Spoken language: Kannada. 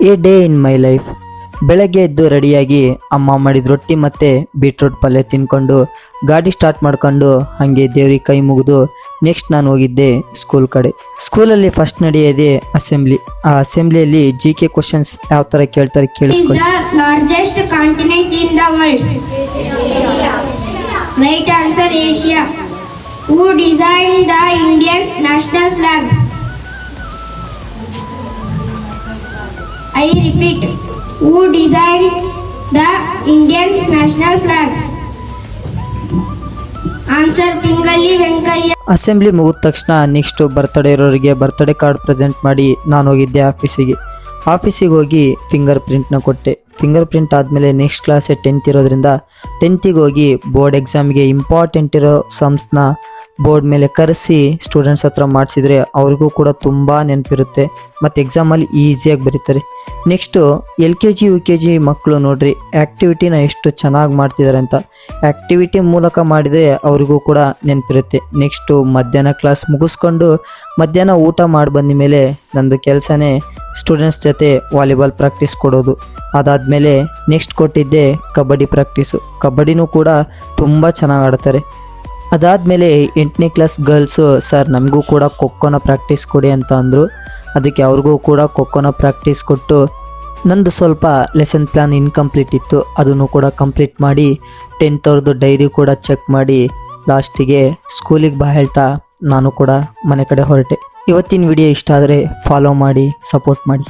A day in my life. ಬೆಳಗ್ಗೆ ಎದ್ದು ರೆಡಿಯಾಗಿ ಅಮ್ಮ ಮಾಡಿದ ರೊಟ್ಟಿ ಮತ್ತು ಬೀಟ್ರೂಟ್ ಪಲ್ಯ ತಿನ್ಕೊಂಡು ಗಾಡಿ ಸ್ಟಾರ್ಟ್ ಮಾಡ್ಕೊಂಡು ಹಾಗೆ ದೇವ್ರಿಗೆ ಕೈ ಮುಗಿದು ನೆಕ್ಸ್ಟ್ ನಾನು ಹೋಗಿದ್ದೆ ಸ್ಕೂಲ್ ಕಡೆ. ಸ್ಕೂಲಲ್ಲಿ ಫಸ್ಟ್ ನಡೆಯೋದೇ ಅಸೆಂಬ್ಲಿ. ಆ ಅಸೆಂಬ್ಲಿಯಲ್ಲಿ GK ಕ್ವಶನ್ಸ್ ಯಾವ ಥರ ಕೇಳ್ತಾರೆ ಕೇಳಿಸ್ಕೊಳ್ಳಿ. Largest continent in the world. Right answer Asia. Who design the Indian national flag? I repeat, who designed the Indian national flag? Answer Pingali Venkayya. Assembly ಮುಗಿದ ತಕ್ಷಣ ನೆಕ್ಸ್ಟು ಬರ್ತಡೇ ಇರೋರಿಗೆ ಬರ್ತಡೇ ಕಾರ್ಡ್ ಪ್ರೆಸೆಂಟ್ ಮಾಡಿ ನಾನು ಹೋಗಿದ್ದೆ ಆಫೀಸಿಗೆ ಹೋಗಿ ಫಿಂಗರ್ ಪ್ರಿಂಟ್ನ ಕೊಟ್ಟೆ. ಫಿಂಗರ್ ಪ್ರಿಂಟ್ ಆದಮೇಲೆ ನೆಕ್ಸ್ಟ್ ಕ್ಲಾಸೇ 10th ಇರೋದ್ರಿಂದ 10th ಹೋಗಿ ಬೋರ್ಡ್ ಎಕ್ಸಾಮ್ಗೆ ಇಂಪಾರ್ಟೆಂಟ್ ಇರೋ ಸಮ್ಸ್ನ ಬೋರ್ಡ್ ಮೇಲೆ ಕರೆಸಿ ಸ್ಟೂಡೆಂಟ್ಸ್ ಹತ್ರ ಮಾಡಿಸಿದ್ರೆ ಅವ್ರಿಗೂ ಕೂಡ ತುಂಬ ನೆನಪಿರುತ್ತೆ ಮತ್ತು ಎಕ್ಸಾಮಲ್ಲಿ ಈಸಿಯಾಗಿ ಬರೀತಾರೆ. ನೆಕ್ಸ್ಟು LKG UKG ಮಕ್ಕಳು ನೋಡ್ರಿ ಆ್ಯಕ್ಟಿವಿಟಿನ ಎಷ್ಟು ಚೆನ್ನಾಗಿ ಮಾಡ್ತಿದ್ದಾರೆ ಅಂತ. ಆ್ಯಕ್ಟಿವಿಟಿ ಮೂಲಕ ಮಾಡಿದರೆ ಅವ್ರಿಗೂ ಕೂಡ ನೆನಪಿರುತ್ತೆ. ನೆಕ್ಸ್ಟು ಮಧ್ಯಾಹ್ನ ಕ್ಲಾಸ್ ಮುಗಿಸ್ಕೊಂಡು ಮಧ್ಯಾಹ್ನ ಊಟ ಮಾಡಿ ಬಂದ ಮೇಲೆ ನಂದು ಕೆಲಸನೇ ಸ್ಟೂಡೆಂಟ್ಸ್ ಜೊತೆ ವಾಲಿಬಾಲ್ ಪ್ರಾಕ್ಟೀಸ್ ಕೊಡೋದು. ಅದಾದಮೇಲೆ ನೆಕ್ಸ್ಟ್ ಕೊಟ್ಟಿದ್ದೆ ಕಬಡ್ಡಿ ಪ್ರಾಕ್ಟೀಸು. ಕಬಡ್ಡಿನೂ ಕೂಡ ತುಂಬ ಚೆನ್ನಾಗಿ ಆಡ್ತಾರೆ. ಅದಾದಮೇಲೆ 8ನೇ ಕ್ಲಾಸ್ ಗರ್ಲ್ಸು ಸರ್ ನಮಗೂ ಕೂಡ ಖೋಖೋನ ಪ್ರಾಕ್ಟೀಸ್ ಕೊಡಿ ಅಂತ ಅಂದರು. ಅದಕ್ಕೆ ಅವ್ರಿಗೂ ಕೂಡ ಖೋಖೋನ ಪ್ರಾಕ್ಟೀಸ್ ಕೊಟ್ಟು ನಂದು ಸ್ವಲ್ಪ ಲೆಸನ್ ಪ್ಲ್ಯಾನ್ ಇನ್ಕಂಪ್ಲೀಟ್ ಇತ್ತು, ಅದನ್ನು ಕೂಡ ಕಂಪ್ಲೀಟ್ ಮಾಡಿ 10th ಅವ್ರದ್ದು ಡೈರಿ ಕೂಡ ಚೆಕ್ ಮಾಡಿ ಲಾಸ್ಟಿಗೆ ಸ್ಕೂಲಿಗೆ ಬಾ ಹೇಳ್ತಾ ನಾನು ಕೂಡ ಮನೆ ಕಡೆ ಹೊರಟೆ. ಇವತ್ತಿನ ವಿಡಿಯೋ ಇಷ್ಟ ಆದರೆ ಫಾಲೋ ಮಾಡಿ, ಸಪೋರ್ಟ್ ಮಾಡಿ.